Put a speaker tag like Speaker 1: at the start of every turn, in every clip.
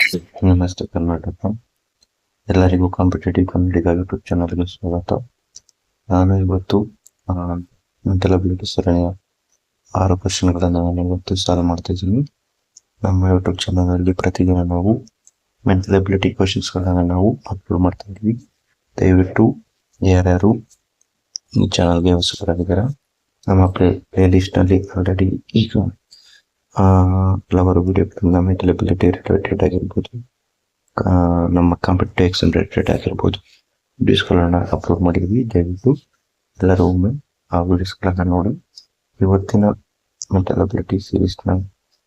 Speaker 1: ನಮಸ್ತೆ ಕರ್ನಾಟಕ. ಎಲ್ಲರಿಗೂ ಕಾಂಪಿಟೇಟಿವ್ ಕನ್ನಡಿಗ ಯೂಟ್ಯೂಬ್ ಚಾನಲ್ಗೆ ಸ್ವಾಗತ. ನಾನು ಇವತ್ತು ಮೆಂಟಲ್ ಅಬಿಲಿಟಿ ಸರಣಿಯ 6 ಕ್ವಶನ್ಗಳನ್ನು ನಾನು ಇವತ್ತು ಸಾಲ್ವ್ ಮಾಡ್ತಾ ಇದ್ದೀನಿ. ನಮ್ಮ ಯೂಟ್ಯೂಬ್ ಚಾನಲಲ್ಲಿ ಪ್ರತಿದಿನ ನಾವು ಮೆಂಟಲ್ ಅಬಿಲಿಟಿ ಕ್ವಶನ್ಸ್ಗಳನ್ನು ನಾವು ಅಪ್ಲೋಡ್ ಮಾಡ್ತಾ ಇದ್ದೀವಿ. ದಯವಿಟ್ಟು ಯಾರ್ಯಾರು ಈ ಚಾನಲ್ಗೆ ಹೊಸಬರಾಗಿದ್ದಾರೆ, ನಮ್ಮ ಪ್ಲೇ ಲಿಸ್ಟ್ನಲ್ಲಿ ಆಲ್ರೆಡಿ ಈಗ ಹಲವಾರು ವಿಡಿಯೋಗಳನ್ನ ಮೆಂಟಲ್ ಅಬಿಲಿಟಿ ರಿಲೇಟೆಡ್ ಆಗಿರ್ಬೋದು, ನಮ್ಮ ಕಾಂಪಿಟೇಟಿವ್ ಎಕ್ಸಾಮ್ ರಿಲೇಟೆಡ್ ಆಗಿರ್ಬೋದು ವಿಡಿಯೋಸ್ಗಳನ್ನ ಅಪ್ಲೋಡ್ ಮಾಡಿದ್ವಿ. ದಯವಿಟ್ಟು ಎಲ್ಲರೂ ಒಮ್ಮೆ ಆ ವಿಡಿಯೋಸ್ಗಳನ್ನ ನೋಡಿ ಇವತ್ತಿನ ಮೆಂಟಲ್ ಅಬಿಲಿಟಿ ಸೀರೀಸ್ನ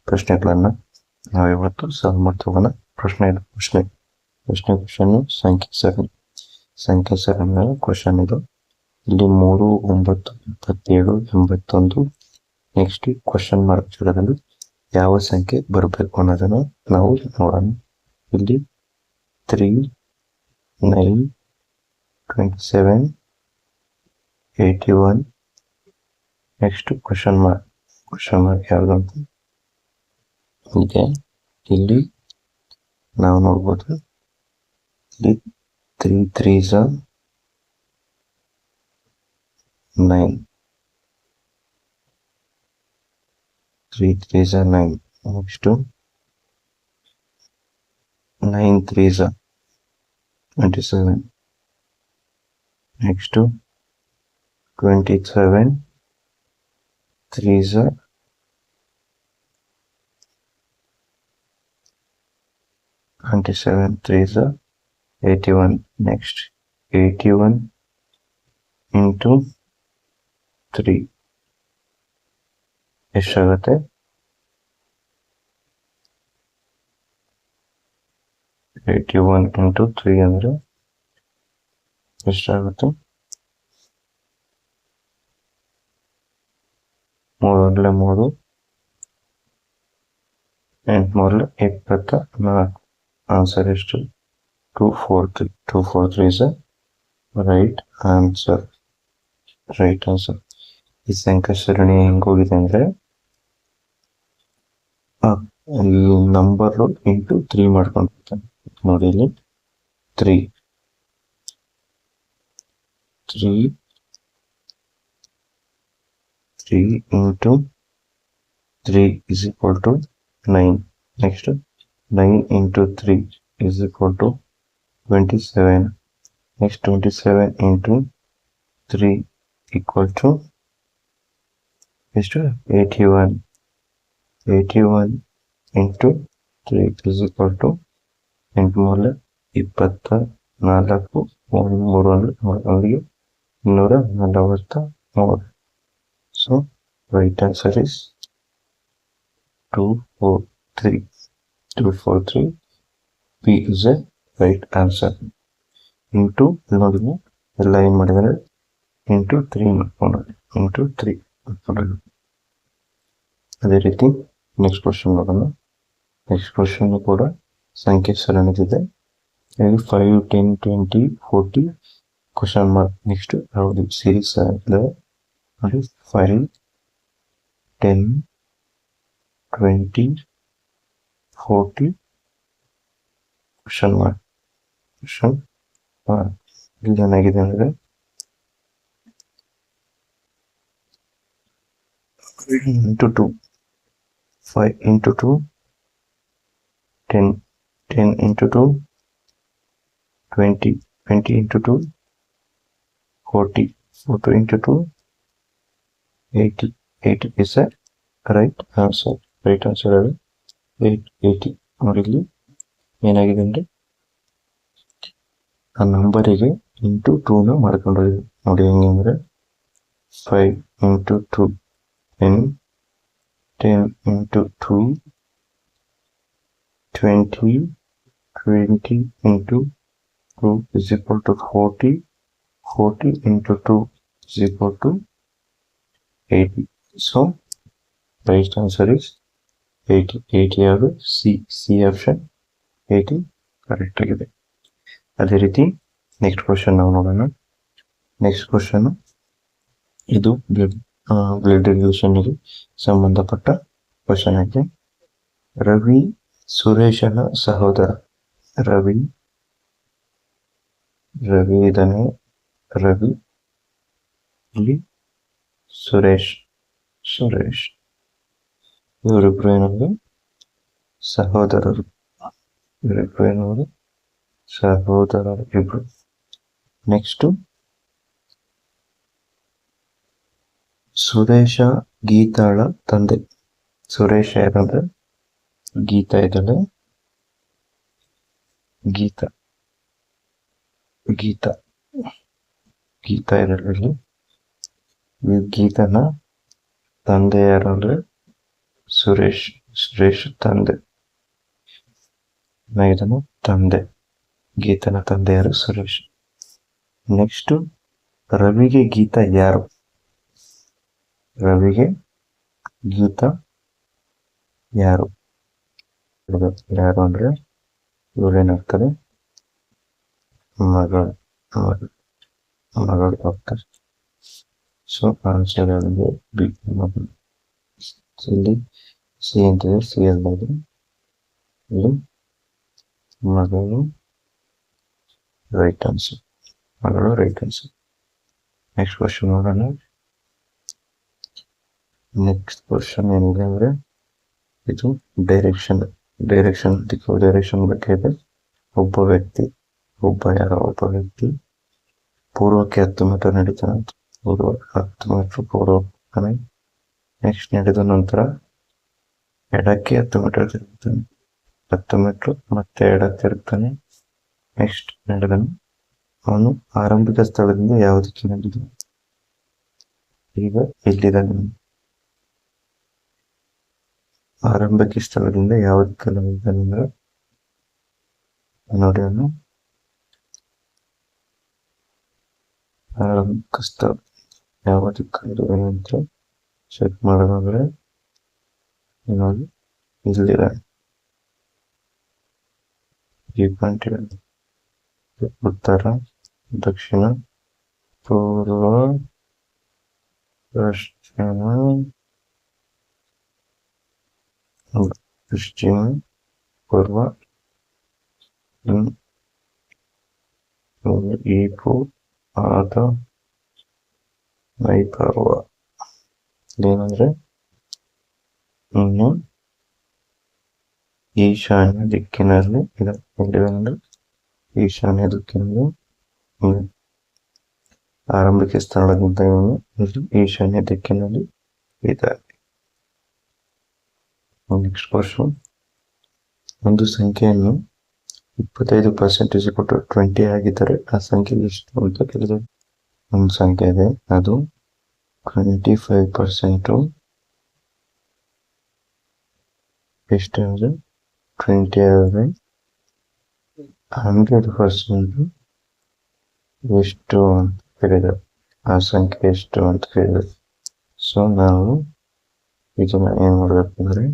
Speaker 1: ಪ್ರಶ್ನೆಗಳನ್ನ ನಾವು ಇವತ್ತು ಸಾಲ್ವ್ ಮಾಡ್ತಾ ಹೋಗೋಣ. ಕ್ವಶನ್ ಸಂಖ್ಯೆ 7 ಕ್ವಶನ್ ಇದು. ಇಲ್ಲಿ 3, 9, 27, 81 ನೆಕ್ಸ್ಟ್ ಕ್ವಶನ್ ಮಾರ್ಕ್ ಜಾಗದಲ್ಲಿ ಯಾವ ಸಂಖ್ಯೆ ಬರಬೇಕು ಅನ್ನೋದನ್ನ ನಾವು ನೋಡೋಣ. ಇಲ್ಲಿ 3, 9, 27, 81 ನೆಕ್ಸ್ಟ್ ಕ್ವಶನ್ ಮಾರ್ಕ್ ಯಾವುದು ಅಂತ ಇದೆ. ಇಲ್ಲಿ ನಾವು ನೋಡ್ಬೋದು, ಇಲ್ಲಿ 3 3s 9, 3 3s 9, next 9 3s 27, next 27 3s 27 3s 81, next 81 into 3 ಎಷ್ಟಾಗುತ್ತೆ? 81 into 3 ಅಂದ್ರೆ ಎಷ್ಟಾಗುತ್ತೆ? 3 3 8 24. ಆನ್ಸರ್ ಎಷ್ಟು? 243. 243 is a ರೈಟ್ ಆನ್ಸರ್. ಈ ಸಂಖ್ಯೆ ಸರಣಿ ಹೆಂಗೋಗಿದೆ ಅಂದ್ರೆ ನಂಬರ್ ಇಂಟು 3 ಮಾಡ್ಕೊಂಡಿರ್ತಾನೆ. ನೋಡಿ ಇಲ್ಲಿ 3 into 3 is equal to 9. Next 9 into 3 is equal to 27. Next 27 into 3 equal to 81. 81 into 3 is equal to 8 24, 243. So right answer is 243. P is a right answer. Into ನೋಡಿ ಎಲ್ಲ ಏನು ಮಾಡಿದರೆ into 3 ಮಾಡ್ಕೊಂಡ್ರೆ into 3 ಮಾಡ್ಕೊಂಡ್ರೆ. ಅದೇ ರೀತಿ ನೆಕ್ಸ್ಟ್ ಕ್ವಶನ್ ನೋಡೋಣ. Next question ಕೂಡ ಸಂಖ್ಯೆ ಸರಣಿದಿದೆ. 5, 10, 20, 40 ಕ್ವಶನ್ ಮಾರ್ಕ್. ನೆಕ್ಸ್ಟ್ ಯಾವುದು ಸೀರೀಸ್ ಇದೆ ನೋಡಿ. 5, 10, 20, 40 ಕ್ವಶನ್ ಮಾರ್ಕ್. ಇಲ್ಲಿ ಏನಾಗಿದೆ ಅಂದ್ರೆ 2 5 into 2 10 10 into 2 20 20 into 2 40 40 into 2 80 is a right answer. Right answer ಅದು 80. ನೋಡಿ ಇಲ್ಲಿ ಏನಾಗಿದೆ ಅಂದ್ರೆ ಆ ನಂಬರಿಗೆ ಇಂಟು 2ನ ಮಾಡ್ಕೊಂಡಿದ್ದೀವಿ. ನೋಡಿ ಹೆಂಗಂದ್ರೆ 5 into 2 10 10 into 2 20 20 into 2 is equal to 40 40 into 2 is equal to 80. So right answer is 80 ಆಗ ಸಿ ಆಪ್ಷನ್ 80 ಕರೆಕ್ಟ್ ಆಗಿದೆ. ಅದೇ ರೀತಿ ನೆಕ್ಸ್ಟ್ ಕ್ವಶನ್ ನಾವು ನೋಡೋಣ. ನೆಕ್ಸ್ಟ್ ಕ್ವಶನ್ ಇದು ಬ್ಲಡ್ ರಿಲೇಷನ್ಗೆ ಸಂಬಂಧಪಟ್ಟ ಕ್ವಶನ್ ಆಗಿದೆ. ರವಿ ಸುರೇಶನ ಸಹೋದರ ರವಿ ಇದ್ದಾನೆ. ರವಿ ಇಲ್ಲಿ ಸುರೇಶ್ ಇವರಿಬ್ರು ಏನಂದ್ರೆ ಸಹೋದರರು. ಇಬ್ರು. ನೆಕ್ಸ್ಟ್ ಸುರೇಶ ಗೀತಾಳ ತಂದೆ. ಸುರೇಶ ಯಾರಂದ್ರೆ ಗೀತಾ ಇದ್ದಾಳೆ. ಗೀತಾ ಇರೋದ್ರಲ್ಲಿ ಈ ಗೀತನ ತಂದೆ ಯಾರಂದ್ರೆ ಸುರೇಶ್ ತಂದೆ. ತಂದೆ ಗೀತನ ತಂದೆ ಯಾರು? ಸುರೇಶ್. ನೆಕ್ಸ್ಟ್ ರವಿಗೆ ಗೀತಾ ಯಾರು? ಯಾರು ಅಂದ್ರೆ ಇವರೇನಾಗ್ತಾರೆ? ಮಗಳು ಆಗ್ತಾರೆ. So answer B. ಇಲ್ಲಿ ಸಿ ಅಂತಿದೆ, ಸಿ ಅಲ್ಲಿ ಇಲ್ಲಿ ಮಗಳು ರೈಟ್ ಆನ್ಸರ್. ನೆಕ್ಸ್ಟ್ ಕ್ವಶನ್ ನೋಡೋಣ. ನೆಕ್ಸ್ಟ್ ಕ್ವಶನ್ ಏನಿದೆ ಅಂದ್ರೆ ಇದು ಡೈರೆಕ್ಷನ್ ಬಗ್ಗೆ ಇದೆ. ಒಬ್ಬ ವ್ಯಕ್ತಿ ಪೂರ್ವಕ್ಕೆ 10 ಮೀಟರ್ ನಡೀತಾನೆ. 10 ಮೀಟರ್ ಪೂರ್ವಕ್ಕೆ. ನೆಕ್ಸ್ಟ್ ನಡೆದ ನಂತರ ಎಡಕ್ಕೆ 10 ಮೀಟರ್ ತಿರುಗ್ತಾನೆ. 10 ಮೀಟರ್ ಮತ್ತೆ ಎಡಕ್ಕೆ ತಿರುಗ್ತಾನೆ. ನೆಕ್ಸ್ಟ್ ನಡೆದನು. ಅವನು ಆರಂಭಿಕ ಸ್ಥಳದಿಂದ ಯಾವ ದಿಕ್ಕಿನಲ್ಲಿದೆ? ಈಗ ಇಲ್ಲಿದ್ದಾನೆ. ಆರಂಭಿಕ ಸ್ಥಳದಿಂದ ಯಾವ ದಿಕ್ಕಿನಲ್ಲಿದ್ದಾನೆ ಅಂದ್ರೆ ನೋಡಿ, ಅವನು ಆರಂಭಿಕ ಸ್ಥಳ ಯಾವ ದಿಕ್ಕಲ್ಲಿದೆ ಅಂತ ಚೆಕ್ ಮಾಡೋದಾದ್ರೆ ನೋಡಿ ಇಲ್ಲಿದ್ದಾನೆ. ಉತ್ತರ, ದಕ್ಷಿಣ, ಪೂರ್ವ, ಪಶ್ಚಿಮ, ಪೂರ್ವ, ಈಪು, ಆದ, ನೈಪರ್ವ. ಏನಂದ್ರೆ ಇನ್ನು ಈಶಾನ್ಯ ದಿಕ್ಕಿನಲ್ಲಿ ಇದೆ. ಈಶಾನ್ಯ ದಿಕ್ಕಿನಲ್ಲಿ ಆರಂಭಿಕ ಸ್ಥಳದಿಂದ ಇವನು ಈಶಾನ್ಯ ದಿಕ್ಕಿನಲ್ಲಿ ಇದ್ದಾರೆ. Next question. ಒಂದು ಸಂಖ್ಯೆಯನ್ನು 25% ಕೊಟ್ಟು 20 ಆಗಿದ್ದರೆ ಆ ಸಂಖ್ಯೆ ಎಷ್ಟು ಅಂತ ಕೇಳಿದರೆ, ಒಂದು ಸಂಖ್ಯೆ ಇದೆ, ಅದು 25% ಎಷ್ಟು ಅಂದರೆ 20 ಆದರೆ 100% ಎಷ್ಟು ಅಂತ ಕೇಳಿದರೆ, ಆ ಸಂಖ್ಯೆ ಎಷ್ಟು ಅಂತ ಕೇಳಿದರೆ. ಸೊ ನಾವು ಇದನ್ನ ಏನ್ ಮಾಡಬೇಕಂದ್ರೆ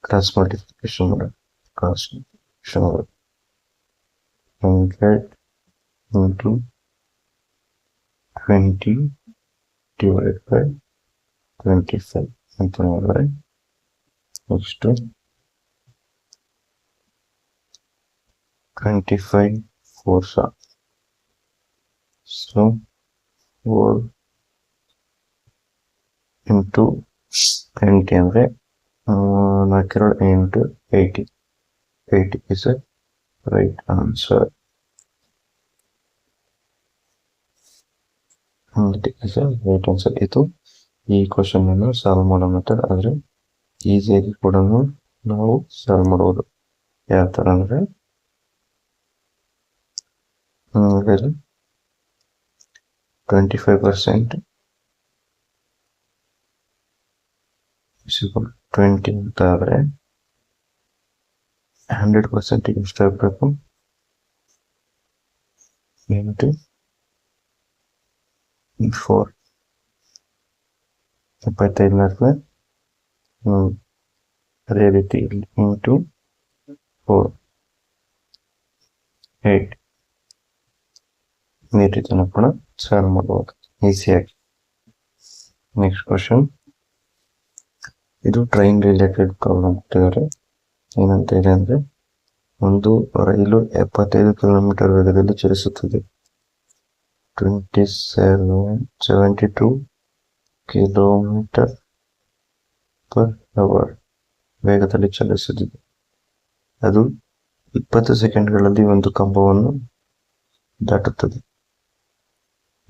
Speaker 1: ಕ್ರಾಸ್ ಮಲ್ಟಿಪ್ಲಿಕೇಶನ್ ಮಾಡಬೇಕು. 100 into 20 divided by 25 ಅಂತ ಮಾಡಿದ್ರೆ ನೆಕ್ಸ್ಟ್ 25 4s. ಸೊ 4 into 20 ಅಂದ್ರೆ 4 into 80. 80 is a right answer. ಇದು ಈ ಕ್ವಶನ್ ಅನ್ನು ಸಾಲ್ವ್ ಮಾಡೋ ಮೆಥಡ್. ಆದ್ರೆ ಈಸಿಯಾಗಿ ಕೂಡ ನಾವು ಸಾಲ್ವ್ ಮಾಡಬಹುದು. ಯಾವ ತರ ಅಂದ್ರೆ 25% 20 ಅಂತ ಆದ್ರೆ 100% ಎಷ್ಟು ಆಗ್ಬೇಕು? 4 75 ಅದೇ ರೀತಿ ಇಂಟು 4 8 ಈ ರೀತಿ ಕೂಡ ಸಾಲ್ವ್ ಮಾಡಬಹುದು ಈಸಿಯಾಗಿ. Next question. ಇದು ಟ್ರೈನ್ ರಿಲೇಟೆಡ್ ಪ್ರಾಬ್ಲಮ್ ಕೊಟ್ಟಿದ್ದಾರೆ. ಏನಂತ ಇದೆ ಅಂದ್ರೆ, ಒಂದು ರೈಲು 75 ಕಿಲೋಮೀಟರ್ ವೇಗದಲ್ಲಿ ಚಲಿಸುತ್ತದೆ. 72 ಕಿಲೋಮೀಟರ್ ಪರ್ ಅವರ್ ವೇಗದಲ್ಲಿ ಚಲಿಸುತ್ತಿದೆ. ಅದು 20 ಸೆಕೆಂಡ್ಗಳಲ್ಲಿ ಒಂದು ಕಂಬವನ್ನು ದಾಟುತ್ತದೆ.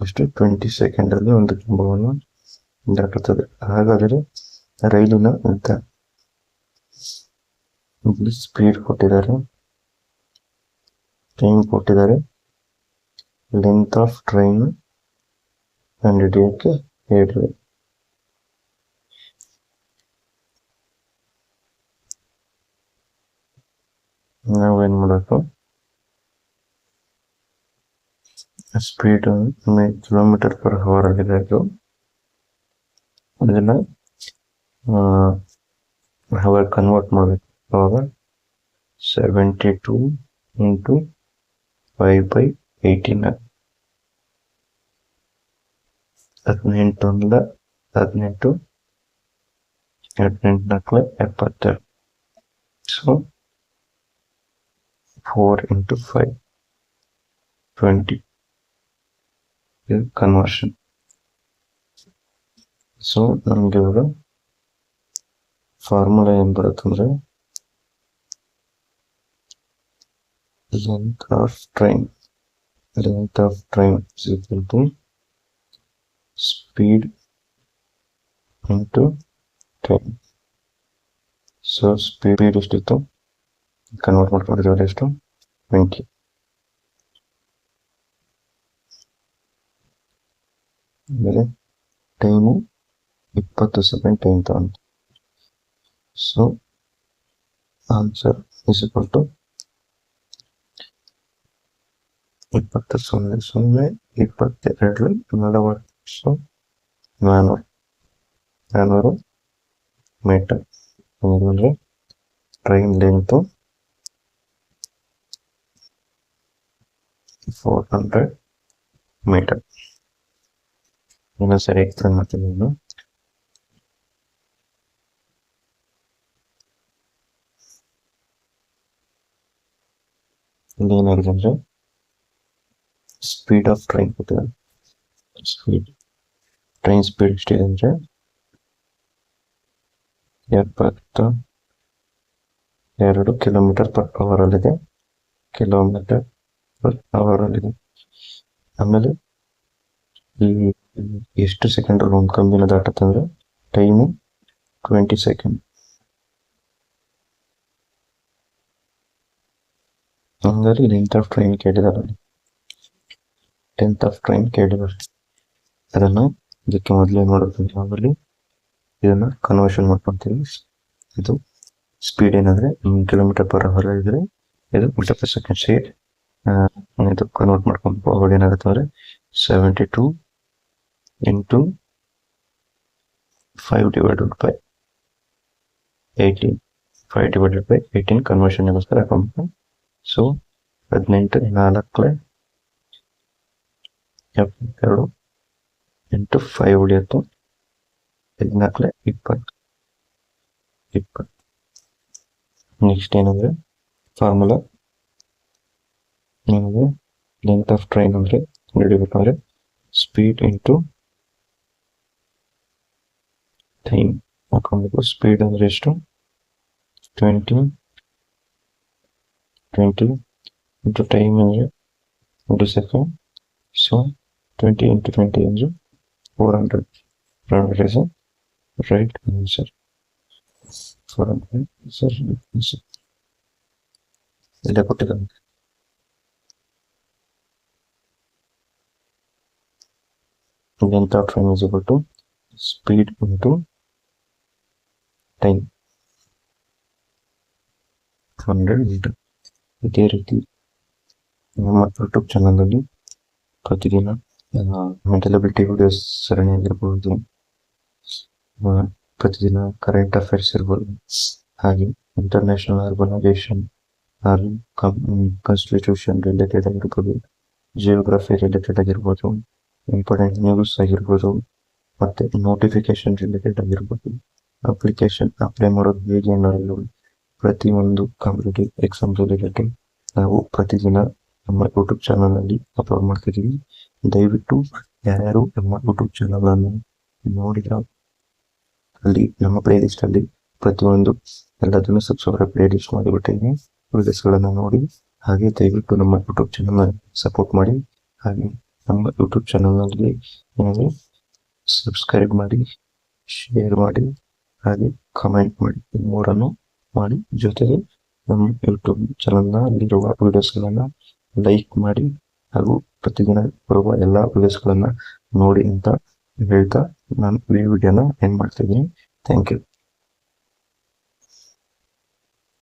Speaker 1: ಅಷ್ಟು 20 ಸೆಕೆಂಡ್ ಅಲ್ಲಿ ಒಂದು ಕಂಬವನ್ನು ದಾಟುತ್ತದೆ. ಹಾಗಾದರೆ ರೈಲಿನ ಉದ್ದ, ಇಲ್ಲಿ ಸ್ಪೀಡ್ ಕೊಟ್ಟಿದ್ದಾರೆ, ಟೈಮ್ ಕೊಟ್ಟಿದ್ದಾರೆ, ಲೆಂತ್ ಆಫ್ ಟ್ರೈನ್ ಕಂಡುಹಿಡಿಯಕ್ಕೆ ಹೇಳಿದೆ. ನಾವೇನ್ ಮಾಡಬೇಕು, ಸ್ಪೀಡ್ ಕಿಲೋಮೀಟರ್ ಪರ್ ಅವರ್ ಆಗಿದೆ. ಅದನ್ನ ಅವರ್ ಕನ್ವರ್ಟ್ ಮಾಡಬೇಕು. ಅವಾಗ 72 into 5/18 18 18 so 4 into 5 20 conversion. So ನಮ್ಗೆ ಇವಾಗ ಫಾರ್ಮುಲಾ ಏನ್ ಬರುತ್ತಂದ್ರೆ, length of train is equal to speed into time. So speed ಎಷ್ಟಿತ್ತು ಕನ್ವರ್ಟ್ ಮಾಡ್ಕೊಂಡಿದ್ದೀವಿ, ಎಷ್ಟು 20. ಆಮೇಲೆ ಟೈಮು 20 ಸೆಕೆಂಡ್ ಟೈಮ್ ತಗೊಂಡು. So answer is equal to 20 0 0 22 400 metre. ಅಂದ್ರೆ ಟ್ರೈನ್ ಲೆಂತ್ 400 ಮೀಟರ್. ಇನ್ನೊಂದು ಸರಿ ಎಕ್ಸ್ಪ್ಲೇನ್ ಮಾಡ್ತೀನಿ. ಇಲ್ಲಿ ಏನಾಗಿದೆ ಅಂದ್ರೆ, ಸ್ಪೀಡ್ ಆಫ್ ಟ್ರೈನ್ ಕೊಟ್ಟಿದ್ದಾರೆ. ಟ್ರೈನ್ ಸ್ಪೀಡ್ ಎಷ್ಟಿದೆ ಅಂದ್ರೆ 72 ಕಿಲೋಮೀಟರ್ ಪರ್ ಅವರ್ ಅಲ್ಲಿದೆ. ಆಮೇಲೆ ಈ ಎಷ್ಟು ಸೆಕೆಂಡ್ ಅಲ್ಲಿ ಒಂದು ಕಂಬಿನ ದಾಟುತ್ತೆ ಅಂದ್ರೆ, ಟೈಮು 20 ಸೆಕೆಂಡ್. ಹಂಗಾಗಿ ಲೆಂತ್ ಆಫ್ ಟ್ರೈನ್ ಕೇಳಿದಾರೆ. ಅದನ್ನ ಇದಕ್ಕೆ ಮೊದಲೇ ನೋಡೋದು, ನಾವಲ್ಲಿ ಇದನ್ನ ಕನ್ವರ್ಷನ್ ಮಾಡ್ಕೊಂತೀವಿ. ಇದು ಸ್ಪೀಡ್ ಏನಂದ್ರೆ ಕಿಲೋಮೀಟರ್ ಪರ್ ಅವರ್ ಇದ್ರೆ ಇದು ಮೀಟರ್ ಪರ್ ಸೆಕೆಂಡ್. ಇದು ಕನ್ವರ್ಟ್ ಮಾಡ್ಕೊಂಡು ಅವಾಗ ಏನಾಗುತ್ತೆ ಅಂದ್ರೆ 72 into 5/18 ಕನ್ವರ್ಷನ್ ಗೋಸ್ಕರ ಹಾಕೊಂಡ್ಬಿಟ್ಟು. ಸೊ 18 4 72 into 5 ಉಳಿಯುತ್ತೆ. 14 20. ನೆಕ್ಸ್ಟ್ ಏನಂದ್ರೆ ಫಾರ್ಮುಲಾ ಏನಂದ್ರೆ, ಲೆಂತ್ ಆಫ್ ಟ್ರೈನ್ ಅಂದ್ರೆ ಹಿಡಿಬೇಕಾದ್ರೆ ಸ್ಪೀಡ್ ಇಂಟು ಟೈಮ್ ಹಾಕೊಬೇಕು. ಸ್ಪೀಡ್ ಅಂದ್ರೆ ಎಷ್ಟು, 20 ಇಂಟು ಟೈಮ್ ಅಂದ್ರೆ 20 ಸೆಕೆಂಡ್. ಸೊ 20 into 20 ಅಂದ್ರೆ 400. 400 is a right answer. 400 is a right answer. ಇಲ್ಲ ಕೊಟ್ಟಿದ್ದಾನೆ. Length of train is equal to speed into time 100 meter. ಇದೇ ರೀತಿ ನಮ್ಮ ಯೂಟ್ಯೂಬ್ ಚಾನಲಲ್ಲಿ ಪ್ರತಿದಿನ ಮೆಂಟಲ್ ಅಬಿಲಿಟಿ ವಿಡಿಯೋಸ್ ಸರಣಿ ಆಗಿರ್ಬೋದು, ಪ್ರತಿದಿನ ಕರೆಂಟ್ ಅಫೇರ್ಸ್ ಇರ್ಬೋದು, ಹಾಗೆ ಇಂಟರ್ನ್ಯಾಷನಲ್ ಆರ್ಗನೈಸೇಷನ್, ಕಾನ್ಸ್ಟಿಟ್ಯೂಷನ್ ರಿಲೇಟೆಡ್ ಆಗಿರ್ಬೋದು, ಜಿಯೋಗ್ರಫಿ ರಿಲೇಟೆಡ್ ಆಗಿರ್ಬೋದು, ಇಂಪಾರ್ಟೆಂಟ್ ನ್ಯೂಸ್ ಆಗಿರ್ಬೋದು, ಮತ್ತೆ ನೋಟಿಫಿಕೇಶನ್ ರಿಲೇಟೆಡ್ ಆಗಿರ್ಬೋದು, ಅಪ್ಲಿಕೇಶನ್ ಅಪ್ಲೈ ಮಾಡೋದು ಹೇಗೆ ಅನ್ನೋದು ಪ್ರತಿಯೊಂದು ಕಾಂಪಿಟೇಟಿವ್ ಎಕ್ಸಾಮ್ಸ್ ರಿಲೇಟೆಡ್ ನಾವು ಪ್ರತಿದಿನ ನಮ್ಮ ಯೂಟ್ಯೂಬ್ ಚಾನಲ್ ಅಲ್ಲಿ ಅಪ್ಲೋಡ್ ಮಾಡ್ತಿದ್ದೀವಿ. ದಯವಿಟ್ಟು ಯಾರ್ಯಾರು ನಮ್ಮ ಯೂಟ್ಯೂಬ್ ಚಾನಲ್ ಅನ್ನು ನೋಡಿದ ಅಲ್ಲಿ ನಮ್ಮ ಪ್ಲೇ ಲಿಸ್ಟ್ ಅಲ್ಲಿ ಪ್ರತಿಯೊಂದು ಎಲ್ಲದನ್ನು ಸಬ್ಸ್ಕ್ರೈಬ್ ಪ್ಲೇ ಲಿಸ್ಟ್ ಮಾಡಿಬಿಟ್ಟಿದ್ದೀನಿ. ವಿಡಿಯೋಸ್ ಗಳನ್ನ ನೋಡಿ ಹಾಗೆ ದಯವಿಟ್ಟು ನಮ್ಮ ಯೂಟ್ಯೂಬ್ ಚಾನಲ್ ಸಪೋರ್ಟ್ ಮಾಡಿ. ಹಾಗೆ ನಮ್ಮ ಯೂಟ್ಯೂಬ್ ಚಾನಲ್ ನಲ್ಲಿ ನನಗೆ ಸಬ್ಸ್ಕ್ರೈಬ್ ಮಾಡಿ, ಶೇರ್ ಮಾಡಿ, ಹಾಗೆ ಕಮೆಂಟ್ ಮಾಡಿ, ಈ ಮೂರನ್ನು ಮಾಡಿ. ಜೊತೆಗೆ ನಮ್ಮ ಯೂಟ್ಯೂಬ್ ಚಾನಲ್ ನಲ್ಲಿರುವ ವಿಡಿಯೋಸ್ ಗಳನ್ನ ಲೈಕ್ ಮಾಡಿ ಹಾಗೂ ಪ್ರತಿದಿನ ಬರುವ ಎಲ್ಲಾ ವಿಡಿಯೋಸ್ ಗಳನ್ನ ನೋಡಿ ಅಂತ ಹೇಳ್ತಾ ನಾನು ಈ ವಿಡಿಯೋನ ಎಂಡ್ ಮಾಡ್ತಾ ಇದ್ದೀನಿ. Thank you.